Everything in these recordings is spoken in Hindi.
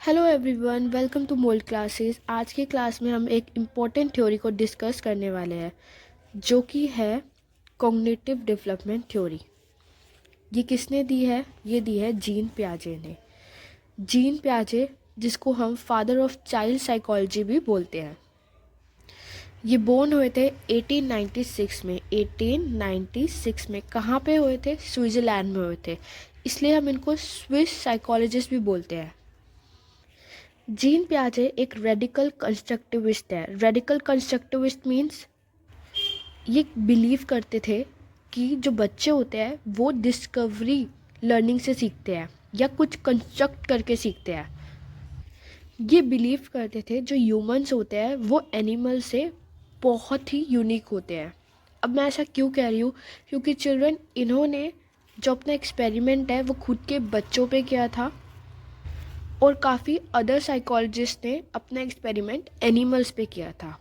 Hello everyone, welcome to mould classes. आज की क्लास में हम एक इम्पॉर्टेंट थ्योरी को डिस्कस करने वाले हैं जो कि है कॉग्निटिव डेवलपमेंट थ्योरी। ये किसने दी है? ये दी है जीन पियाजे ने। जीन पियाजे, जिसको हम फादर ऑफ चाइल्ड साइकोलॉजी भी बोलते हैं। ये बोर्न हुए थे 1896 में। 1896 में कहाँ पे हुए थे? स्विट्ज़रलैंड में हुए थे, इसलिए हम इनको स्विस साइकोलॉजिस्ट भी बोलते हैं। जीन पियाजे एक रेडिकल कंस्ट्रक्टिविस्ट है। रेडिकल कंस्ट्रक्टिविस्ट मीन्स ये बिलीव करते थे कि जो बच्चे होते हैं वो डिस्कवरी लर्निंग से सीखते हैं या कुछ कंस्ट्रक्ट करके सीखते हैं। ये बिलीव करते थे जो ह्यूमंस होते हैं वो एनिमल से बहुत ही यूनिक होते हैं। अब मैं ऐसा क्यों कह रही हूँ? क्योंकि चिल्ड्रन, इन्होंने जो अपना एक्सपेरिमेंट है वो खुद के बच्चों पे किया था और काफ़ी अदर साइकोलॉजिस्ट ने अपना एक्सपेरिमेंट एनिमल्स पे किया था।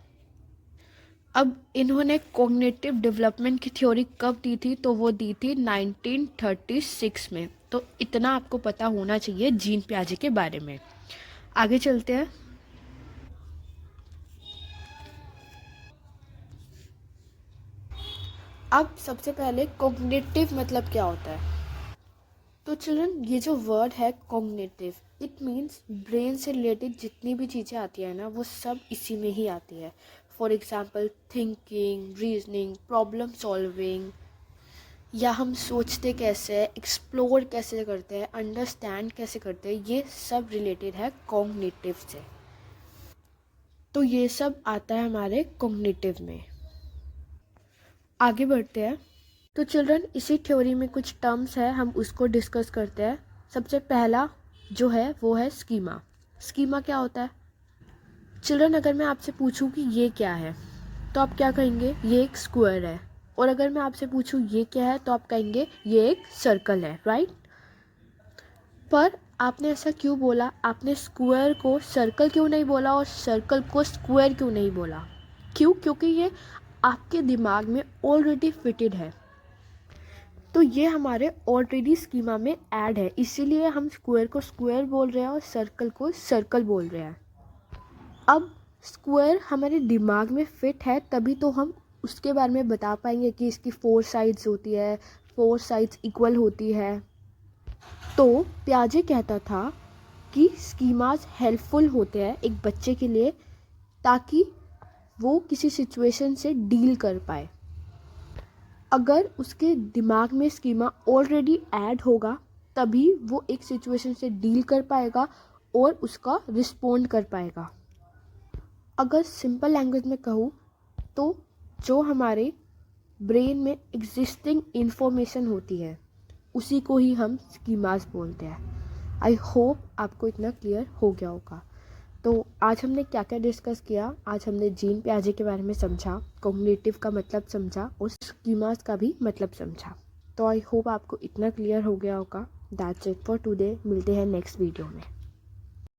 अब इन्होंने कॉग्निटिव डेवलपमेंट की थ्योरी कब दी थी? तो वो दी थी 1936 में। तो इतना आपको पता होना चाहिए जीन पियाजे के बारे में। आगे चलते हैं। अब सबसे पहले कॉग्निटिव मतलब क्या होता है? तो चिल्ड्रन, ये जो वर्ड है कॉग्निटिव, इट मीन्स ब्रेन से रिलेटेड जितनी भी चीज़ें आती है ना वो सब इसी में ही आती है। For example thinking, reasoning, problem solving, या हम सोचते कैसे हैं, एक्सप्लोर कैसे करते हैं, अंडरस्टैंड कैसे करते हैं, ये सब रिलेटेड है कॉग्निटिव से। तो ये सब आता है हमारे कॉग्निटिव में। आगे बढ़ते हैं। तो चिल्ड्रन, इसी थ्योरी में कुछ टर्म्स है, हम उसको डिस्कस करते हैं। सबसे पहला जो है वो है स्कीमा। स्कीमा क्या होता है? चिल्ड्रन, अगर मैं आपसे पूछूं कि ये क्या है तो आप क्या कहेंगे? ये एक स्क्वायर है। और अगर मैं आपसे पूछूं ये क्या है तो आप कहेंगे ये एक सर्कल है, राइट? पर आपने ऐसा क्यों बोला? आपने स्क्वायर को सर्कल क्यों नहीं बोला और सर्कल को स्क्वायर क्यों नहीं बोला? क्यों? क्योंकि ये आपके दिमाग में ऑलरेडी फिटेड है। तो ये हमारे ऑलरेडी स्कीमा में ऐड है, इसीलिए हम स्क्वायर को स्क्वायर बोल रहे हैं और सर्कल को सर्कल बोल रहे हैं। अब स्क्वायर हमारे दिमाग में फिट है तभी तो हम उसके बारे में बता पाएंगे कि इसकी 4 साइड्स होती है, 4 साइड्स इक्वल होती है। तो पियाजे कहता था कि स्कीमास हेल्पफुल होते हैं एक बच्चे के लिए ताकि वो किसी सिचुएशन से डील कर पाए। अगर उसके दिमाग में स्कीमा ऑलरेडी ऐड होगा तभी वो एक सिचुएशन से डील कर पाएगा और उसका रिस्पोंड कर पाएगा। अगर सिंपल लैंग्वेज में कहूँ तो जो हमारे ब्रेन में एग्जिस्टिंग इंफॉर्मेशन होती है उसी को ही हम स्कीमास बोलते हैं। आई होप आपको इतना क्लियर हो गया होगा। तो आज हमने क्या क्या डिस्कस किया? आज हमने जीन पियाजे के बारे में समझा, कॉग्निटिव का मतलब समझा और स्कीमास का भी मतलब समझा। तो आई होप आपको इतना क्लियर हो गया होगा। That's it for today. मिलते हैं नेक्स्ट वीडियो में।